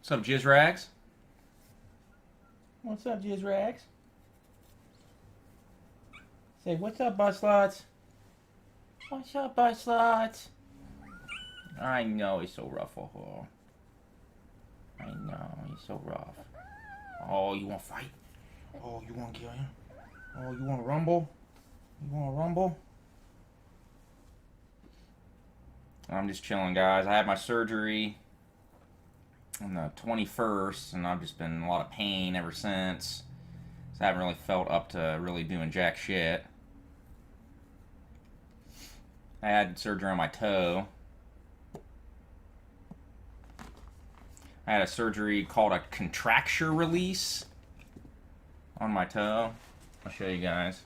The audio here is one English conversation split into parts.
What's up, Jizz Rags? What's up, Jizz Rags? Say, what's up, butt sluts? What's up, butt sluts? I know he's so rough, oh. I know, he's so rough. Oh, you want to fight? Oh, you want to kill him? Oh, you want to rumble? You want to rumble? I'm just chilling, guys. I had my surgery on the 21st, and I've just been in a lot of pain ever since. So I haven't really felt up to really doing jack shit. I had surgery on my toe. I had a surgery called a contracture release on my toe. I'll show you guys.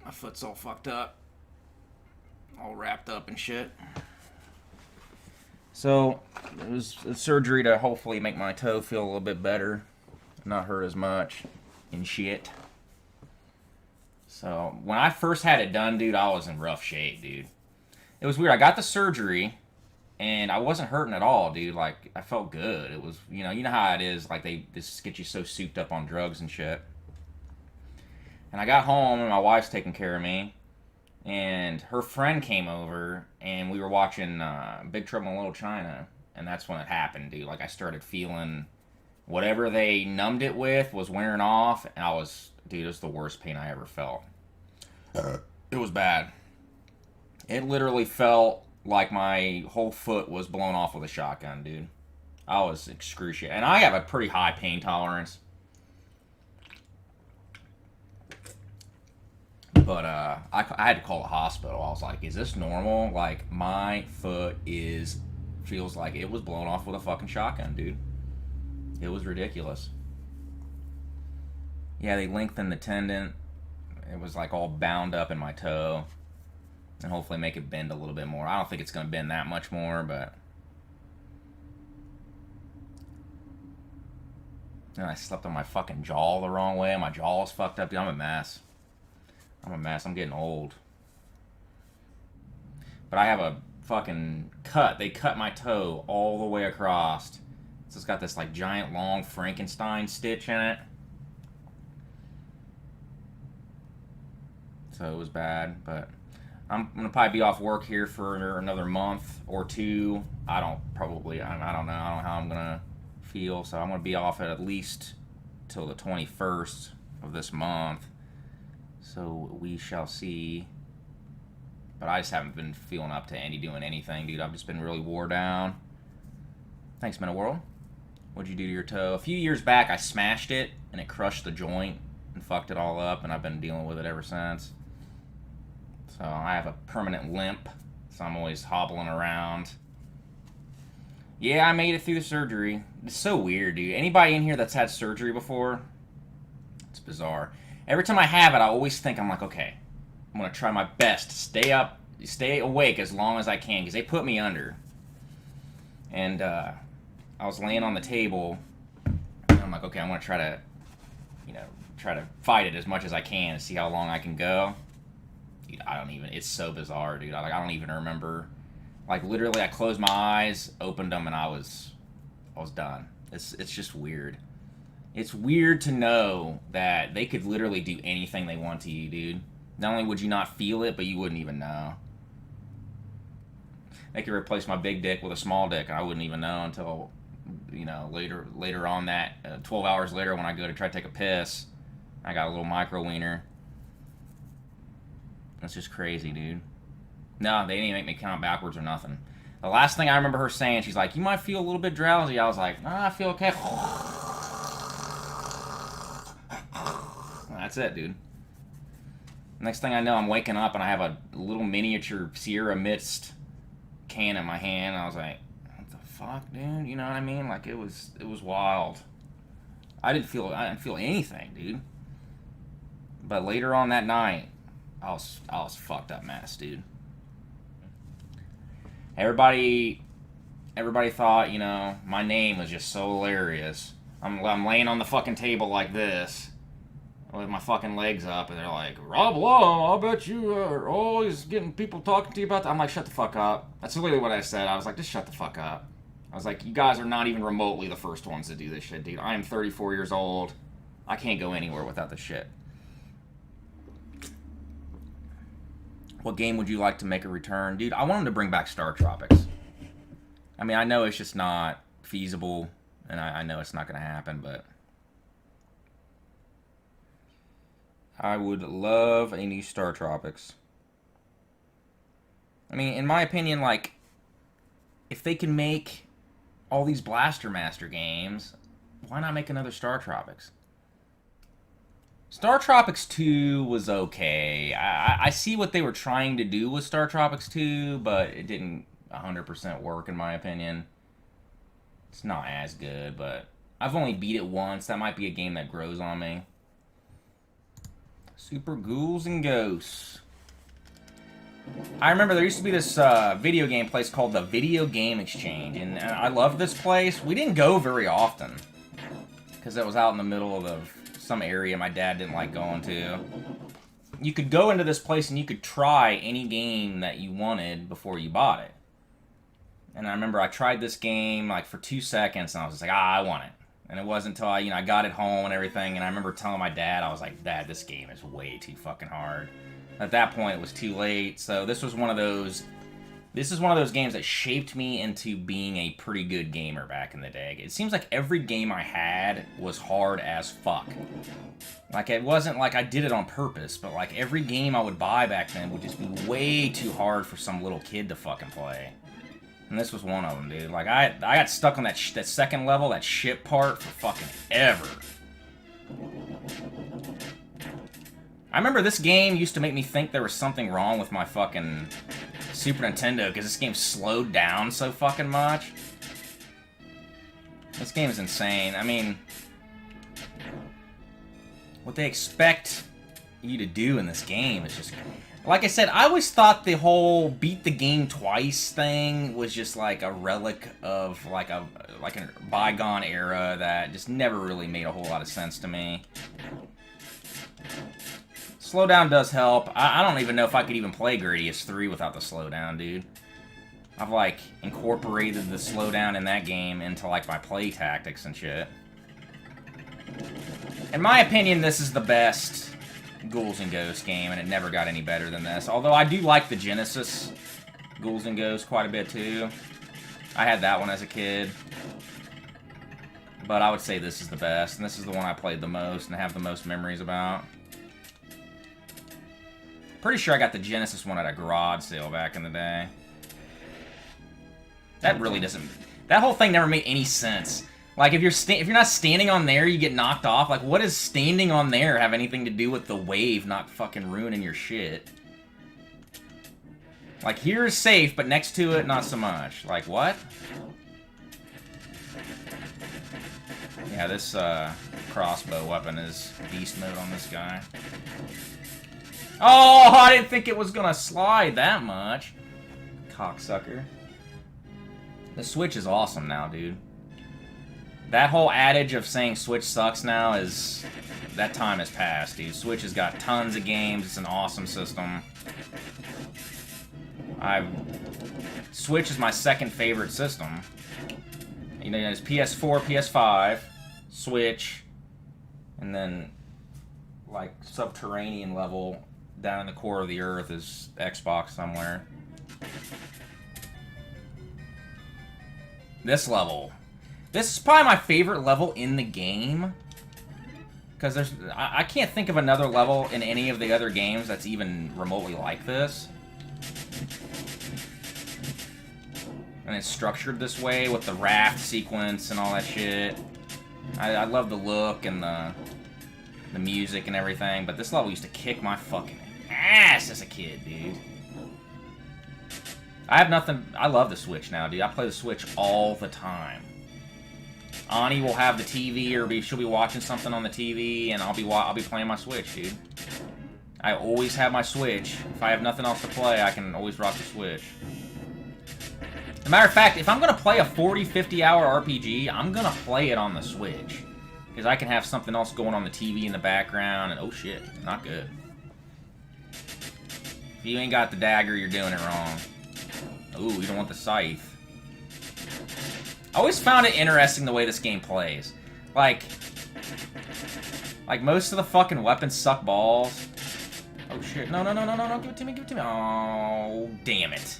My foot's all fucked up. All wrapped up and shit. So, it was a surgery to hopefully make my toe feel a little bit better. Not hurt as much and shit. So, when I first had it done, dude, I was in rough shape, dude. It was weird. I got the surgery, and I wasn't hurting at all, dude. Like, I felt good. It was, you know how it is. Like, they just get you so souped up on drugs and shit. And I got home, and my wife's taking care of me. And her friend came over, and we were watching Big Trouble in Little China. And that's when it happened, dude. Like, I started feeling whatever they numbed it with was wearing off. And I was, dude, it was the worst pain I ever felt. It was bad. It literally felt like my whole foot was blown off with a shotgun, dude. I was excruciating. And I have a pretty high pain tolerance. But I had to call the hospital. I was like, is this normal? Like, my foot feels like it was blown off with a fucking shotgun, dude. It was ridiculous. Yeah, they lengthened the tendon. It was like all bound up in my toe. And hopefully make it bend a little bit more. I don't think it's going to bend that much more, but... And I slept on my fucking jaw the wrong way. My jaw was fucked up. Dude, I'm a mess. I'm getting old. But I have a fucking cut. They cut my toe all the way across. So it's got this like giant long Frankenstein stitch in it. So it was bad, but I'm gonna probably be off work here for another month or two. I don't know. I don't know how I'm gonna feel. So I'm gonna be off at least till the 21st of this month. So we shall see. But I just haven't been feeling up to doing anything, dude. I've just been really wore down. Thanks, Mental World. What'd you do to your toe? A few years back, I smashed it, and it crushed the joint and fucked it all up, and I've been dealing with it ever since. So I have a permanent limp, so I'm always hobbling around. Yeah, I made it through the surgery. It's so weird, dude. Anybody in here that's had surgery before? It's bizarre. Every time I have it, I always think, I'm like, okay, I'm going to try my best to stay awake as long as I can, because they put me under. And I was laying on the table, and I'm like, okay, I'm going to try to fight it as much as I can to see how long I can go. Dude, it's so bizarre, dude. I don't even remember. Like, literally, I closed my eyes, opened them, and I was done. It's just weird. It's weird to know that they could literally do anything they want to you, dude. Not only would you not feel it, but you wouldn't even know. They could replace my big dick with a small dick, and I wouldn't even know until, later on that, 12 hours later when I go to try to take a piss, I got a little micro wiener. That's just crazy, dude. No, they didn't make me count backwards or nothing. The last thing I remember her saying, she's like, you might feel a little bit drowsy. I was like, nah, I feel okay. That's it, dude. Next thing I know, I'm waking up and I have a little miniature Sierra Mist can in my hand. I was like, what the fuck, dude? You know what I mean? Like, it was wild. I didn't feel anything, dude. But later on that night, I was fucked up mess, dude. Everybody thought, my name was just so hilarious. I'm laying on the fucking table like this, with my fucking legs up, and they're like, Rob Lowe, I bet you are always getting people talking to you about that. I'm like, shut the fuck up. That's literally what I said. I was like, just shut the fuck up. I was like, you guys are not even remotely the first ones to do this shit, dude. I am 34 years old. I can't go anywhere without this shit. What game would you like to make a return? Dude, I want them to bring back Star Tropics. I mean, I know it's just not feasible, and I know it's not going to happen, but I would love a new Star Tropics. I mean, in my opinion, like, if they can make all these Blaster Master games, why not make another Star Tropics? Star Tropics 2 was okay. I see what they were trying to do with Star Tropics 2, but it didn't 100% work in my opinion. It's not as good, but I've only beat it once. That might be a game that grows on me. Super Ghouls and Ghosts. I remember there used to be this video game place called the Video Game Exchange, and I loved this place. We didn't go very often because it was out in the middle of some area my dad didn't like going to. You could go into this place and you could try any game that you wanted before you bought it. And I remember I tried this game like for 2 seconds and I was just like, I want it. And it wasn't until I got it home and everything, and I remember telling my dad, I was like, Dad, this game is way too fucking hard. At that point, it was too late. So this is one of those games that shaped me into being a pretty good gamer back in the day. It seems like every game I had was hard as fuck. Like, it wasn't like I did it on purpose, but like every game I would buy back then would just be way too hard for some little kid to fucking play. And this was one of them, dude. Like, I got stuck on that second level, that ship part, for fucking ever. I remember this game used to make me think there was something wrong with my fucking Super Nintendo, because this game slowed down so fucking much. This game is insane. I mean, what they expect you to do in this game is just... Like I said, I always thought the whole beat the game twice thing was just like a relic of like a bygone era that just never really made a whole lot of sense to me. Slowdown does help. I don't even know if I could even play Gradius 3 without the slowdown, dude. I've, like, incorporated the slowdown in that game into, like, my play tactics and shit. In my opinion, this is the best Ghouls and Ghosts game, and it never got any better than this. Although I do like the Genesis Ghouls and Ghosts quite a bit, too. I had that one as a kid. But I would say this is the best, and this is the one I played the most and have the most memories about. Pretty sure I got the Genesis one at a garage sale back in the day. That really doesn't... That whole thing never made any sense. Like, if you're not standing on there, you get knocked off. Like, what does standing on there have anything to do with the wave not fucking ruining your shit? Like, here is safe, but next to it, not so much. Like, what? Yeah, this crossbow weapon is beast mode on this guy. Oh, I didn't think it was gonna slide that much. Cocksucker. The Switch is awesome now, dude. That whole adage of saying Switch sucks now is... That time has passed, dude. Switch has got tons of games. It's an awesome system. Switch is my second favorite system. You know, it's PS4, PS5, Switch, and then, like, subterranean level down in the core of the earth is Xbox somewhere. This level. This is probably my favorite level in the game. Because I can't think of another level in any of the other games that's even remotely like this. And it's structured this way with the raft sequence and all that shit. I love the look and the music and everything, but this level used to kick my fucking ass as a kid, dude. I have nothing... I love the Switch now, dude. I play the Switch all the time. Ani will have the TV, or she'll be watching something on the TV, and I'll be playing my Switch, dude. I always have my Switch. If I have nothing else to play, I can always rock the Switch. As a matter of fact, if I'm gonna play a 40, 50-hour RPG, I'm gonna play it on the Switch. Because I can have something else going on the TV in the background, and oh shit, not good. If you ain't got the dagger, you're doing it wrong. Ooh, you don't want the scythe. always found it interesting the way this game plays. Like most of the fucking weapons suck balls. Oh shit! No! Give it to me! Give it to me! Oh, damn it!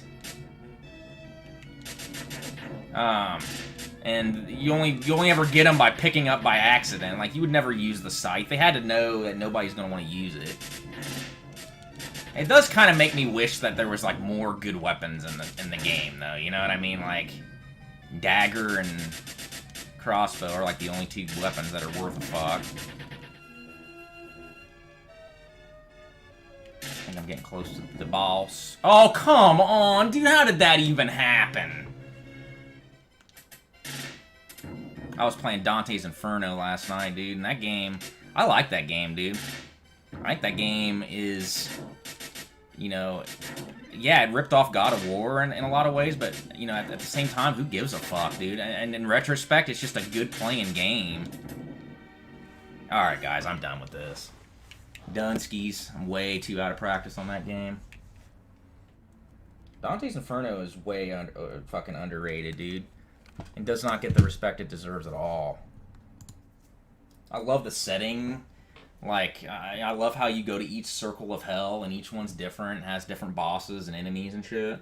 And you only ever get them by picking up by accident. Like, you would never use the scythe. They had to know that nobody's gonna want to use it. It does kind of make me wish that there was, like, more good weapons in the game, though. You know what I mean? Like, dagger and crossbow are, like, the only two weapons that are worth a fuck. I think I'm getting close to the boss. Oh, come on! Dude, how did that even happen? I was playing Dante's Inferno last night, dude, and that game... I like that game, dude. I think that game is... You know... Yeah, it ripped off God of War in a lot of ways, but, you know, at the same time, who gives a fuck, dude? And in retrospect, it's just a good playing game. Alright, guys, I'm done with this. Done skis. I'm way too out of practice on that game. Dante's Inferno is way fucking underrated, dude. And does not get the respect it deserves at all. I love the setting. Like, I love how you go to each circle of hell, and each one's different, has different bosses and enemies and shit.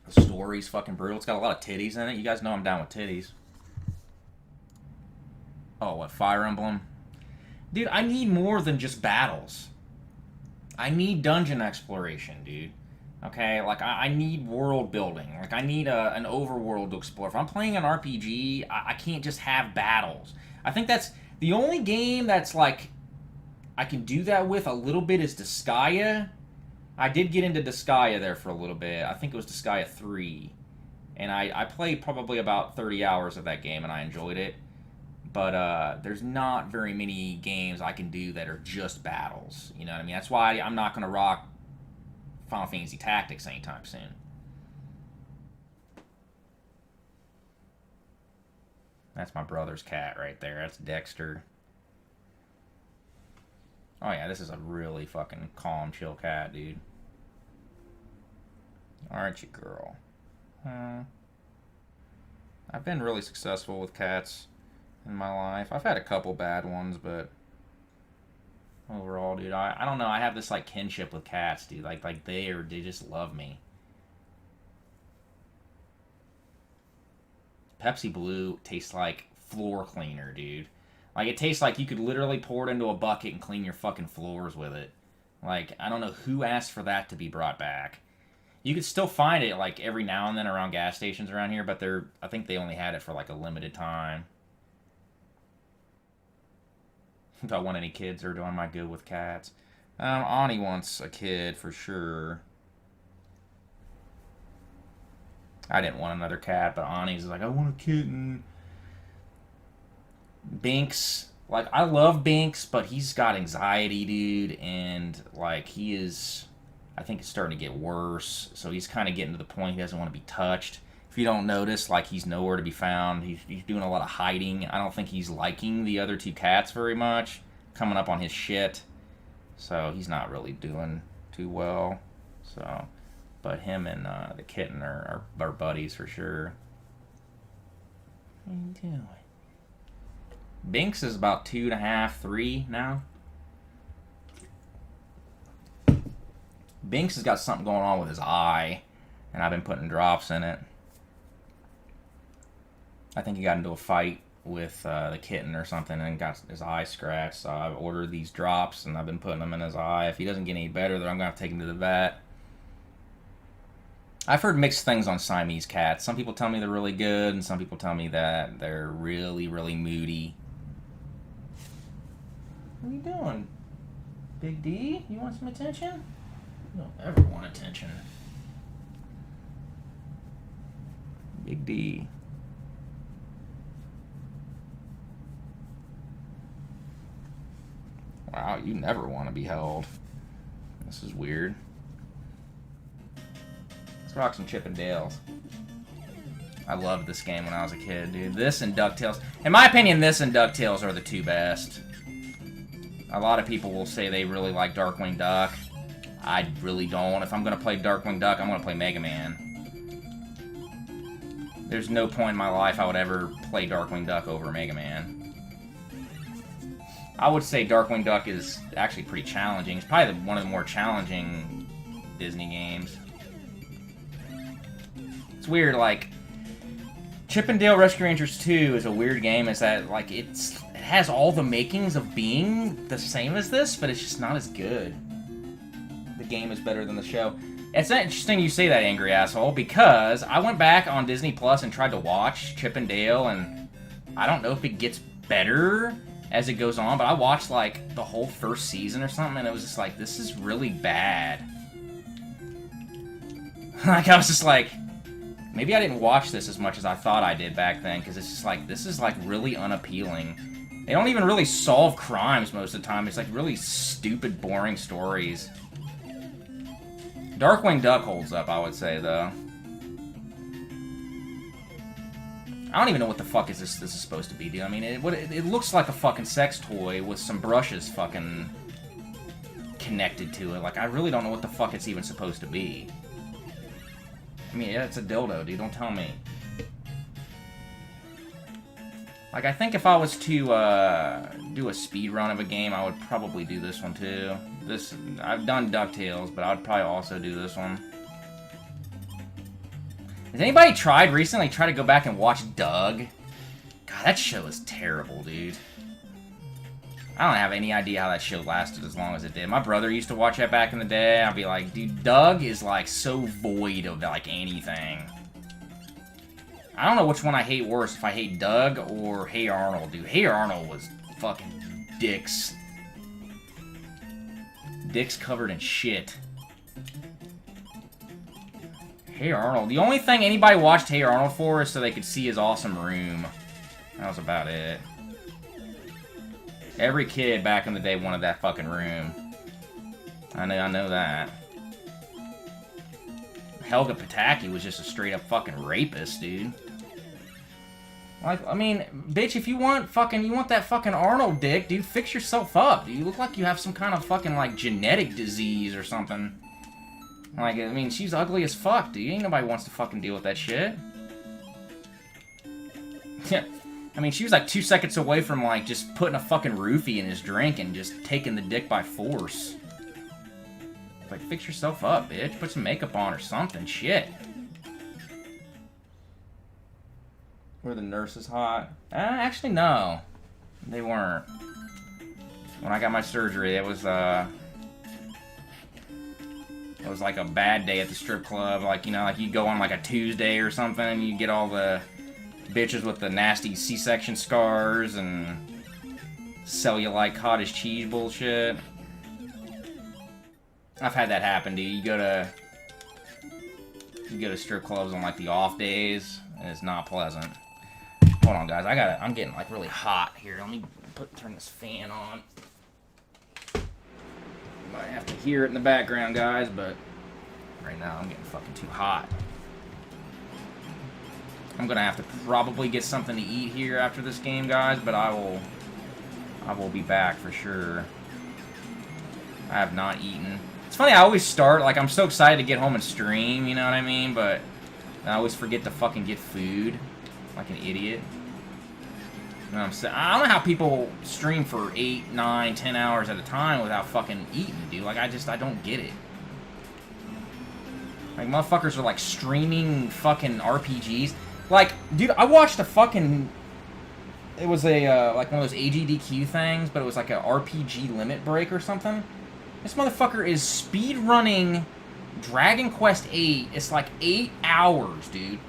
The story's fucking brutal. It's got a lot of titties in it. You guys know I'm down with titties. Oh, what, Fire Emblem? Dude, I need more than just battles. I need dungeon exploration, dude. Okay, like, I need world building. Like, I need an overworld to explore. If I'm playing an RPG, I can't just have battles. I think that's... The only game that's, like, I can do that with a little bit is Disgaea. I did get into Disgaea there for a little bit. I think it was Disgaea 3. And I played probably about 30 hours of that game, and I enjoyed it. But there's not very many games I can do that are just battles. You know what I mean? That's why I'm not going to rock Final Fantasy Tactics anytime soon. That's my brother's cat right there. That's Dexter. Oh yeah, this is a really fucking calm, chill cat, dude. Aren't you, girl? I've been really successful with cats in my life. I've had a couple bad ones, but overall, dude, I don't know. I have this, like, kinship with cats, dude. Like they just love me. Pepsi Blue tastes like floor cleaner, dude. Like, it tastes like you could literally pour it into a bucket and clean your fucking floors with it. Like, I don't know who asked for that to be brought back. You could still find it, like, every now and then around gas stations around here, but I think they only had it for, like, a limited time. Do I want any kids, or am I good with cats? Ani wants a kid, for sure. I didn't want another cat, but Ani's like, I want a kitten. Binks, like, I love Binks, but he's got anxiety, dude, and, like, he is, I think it's starting to get worse, so he's kind of getting to the point he doesn't want to be touched. If you don't notice, like, he's nowhere to be found. He's doing a lot of hiding. I don't think he's liking the other two cats very much, coming up on his shit, so he's not really doing too well, so... But him and the kitten are buddies for sure. What are you doing? Binks is about 2.5, 3 now. Binks has got something going on with his eye, and I've been putting drops in it. I think he got into a fight with the kitten or something and got his eye scratched, so I've ordered these drops, and I've been putting them in his eye. If he doesn't get any better, then I'm going to have to take him to the vet. I've heard mixed things on Siamese cats. Some people tell me they're really good, and some people tell me that they're really, really moody. What are you doing? Big D? You want some attention? You don't ever want attention. Big D. Wow, you never want to be held. This is weird. Let's rock some Chip and Dales. I loved this game when I was a kid, dude. This and DuckTales. In my opinion, this and DuckTales are the two best. A lot of people will say they really like Darkwing Duck. I really don't. If I'm going to play Darkwing Duck, I'm going to play Mega Man. There's no point in my life I would ever play Darkwing Duck over Mega Man. I would say Darkwing Duck is actually pretty challenging. It's probably one of the more challenging Disney games. It's weird, like, Chip and Dale Rescue Rangers 2 is a weird game. Is that, like, it has all the makings of being the same as this, but it's just not as good. The game is better than the show. It's not interesting you say that, angry asshole, because I went back on Disney Plus and tried to watch Chip and Dale, and I don't know if it gets better as it goes on, but I watched, like, the whole first season or something, and it was just like, this is really bad. Like, I was just like, maybe I didn't watch this as much as I thought I did back then, because it's just like, this is, like, really unappealing. They don't even really solve crimes most of the time. It's, like, really stupid, boring stories. Darkwing Duck holds up, I would say, though. I don't even know what the fuck this is supposed to be, dude. I mean, it looks like a fucking sex toy with some brushes fucking connected to it. Like, I really don't know what the fuck it's even supposed to be. I mean, yeah, it's a dildo, dude. Don't tell me. Like, I think if I was to do a speed run of a game, I would probably do this one, too. I've done DuckTales, but I would probably also do this one. Has anybody recently tried to go back and watch Doug? God, that show is terrible, dude. I don't have any idea how that show lasted as long as it did. My brother used to watch that back in the day. I'd be like, dude, Doug is, like, so void of, like, anything. I don't know which one I hate worse, if I hate Doug or Hey Arnold, dude. Hey Arnold was fucking dicks. Dicks covered in shit. Hey Arnold. The only thing anybody watched Hey Arnold for is so they could see his awesome room. That was about it. Every kid back in the day wanted that fucking room. I know that. Helga Pataki was just a straight up fucking rapist, dude. Like, I mean, bitch, if you want that fucking Arnold dick, dude, fix yourself up. Dude, you look like you have some kind of fucking, like, genetic disease or something. Like, I mean, she's ugly as fuck, dude. Ain't nobody wants to fucking deal with that shit. Yeah. I mean, she was like 2 seconds away from, like, just putting a fucking roofie in his drink and just taking the dick by force. Like, fix yourself up, bitch. Put some makeup on or something. Shit. Were the nurses hot? Actually, no. They weren't. When I got my surgery, it was like a bad day at the strip club. Like, you know, like you go on like a Tuesday or something and you get all the bitches with the nasty C-section scars and cellulite cottage cheese bullshit. I've had that happen, dude. You go to strip clubs on like the off days and it's not pleasant. Hold on, guys. I'm getting like really hot here. Let me turn this fan on. You might have to hear it in the background, guys, but right now I'm getting fucking too hot. I'm gonna have to probably get something to eat here after this game, guys, but I will be back for sure. I have not eaten. It's funny, I always start, like, I'm so excited to get home and stream, you know what I mean? But I always forget to fucking get food. Like an idiot. You know what I'm saying? I don't know how people stream for 8, 9, 10 hours at a time without fucking eating, dude. Like, I don't get it. Like, motherfuckers are, like, streaming fucking RPGs. Like, dude, I watched a fucking... It was a, like, one of those AGDQ things, but it was like a RPG limit break or something. This motherfucker is speedrunning Dragon Quest VIII. It's like 8 hours, dude.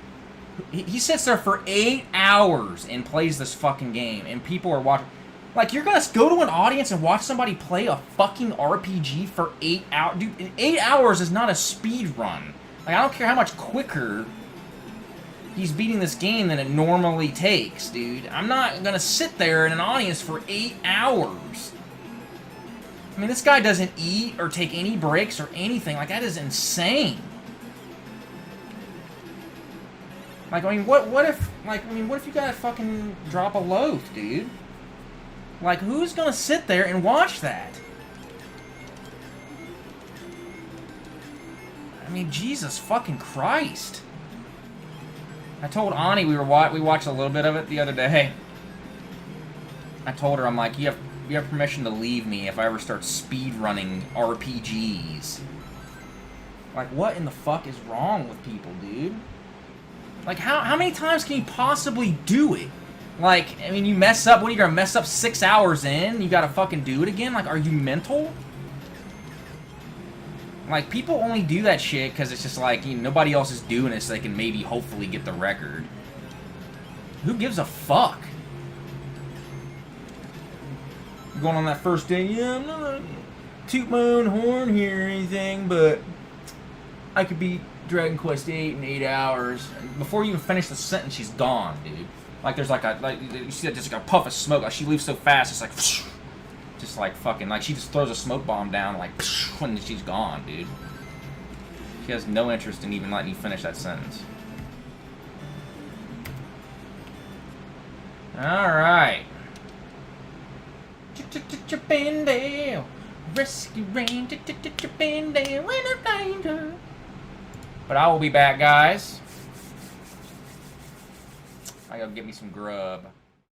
He sits there for 8 hours and plays this fucking game, and people are watching. Like, you're gonna go to an audience and watch somebody play a fucking RPG for 8 hours? Dude, 8 hours is not a speed run. Like, I don't care how much quicker he's beating this game than it normally takes, dude. I'm not gonna sit there in an audience for 8 hours. I mean, this guy doesn't eat or take any breaks or anything. Like, that is insane. Like, I mean, what if you gotta fucking drop a loaf, dude? Like, who's gonna sit there and watch that? I mean, Jesus fucking Christ. I told Ani we watched a little bit of it the other day. I told her, I'm like, you have permission to leave me if I ever start speed running RPGs. Like, what in the fuck is wrong with people, dude? Like, how many times can you possibly do it? Like, I mean, you mess up, what are you gonna mess up 6 hours in? You gotta fucking do it again? Like, are you mental? Like, people only do that shit because it's just like, you know, nobody else is doing it so they can maybe, hopefully, get the record. Who gives a fuck? Going on that first day, yeah, I'm not gonna toot my own horn here or anything, but I could beat Dragon Quest VIII in 8 hours. And before you even finish the sentence, she's gone, dude. Like, there's like you see that just like a puff of smoke. Like, she leaves so fast, it's like, just like fucking, like she just throws a smoke bomb down, like, when she's gone, dude. She has no interest in even letting you finish that sentence. Alright. Chippendale, rescue ranger, Chippendale, when I find her. But I will be back, guys. I gotta get me some grub.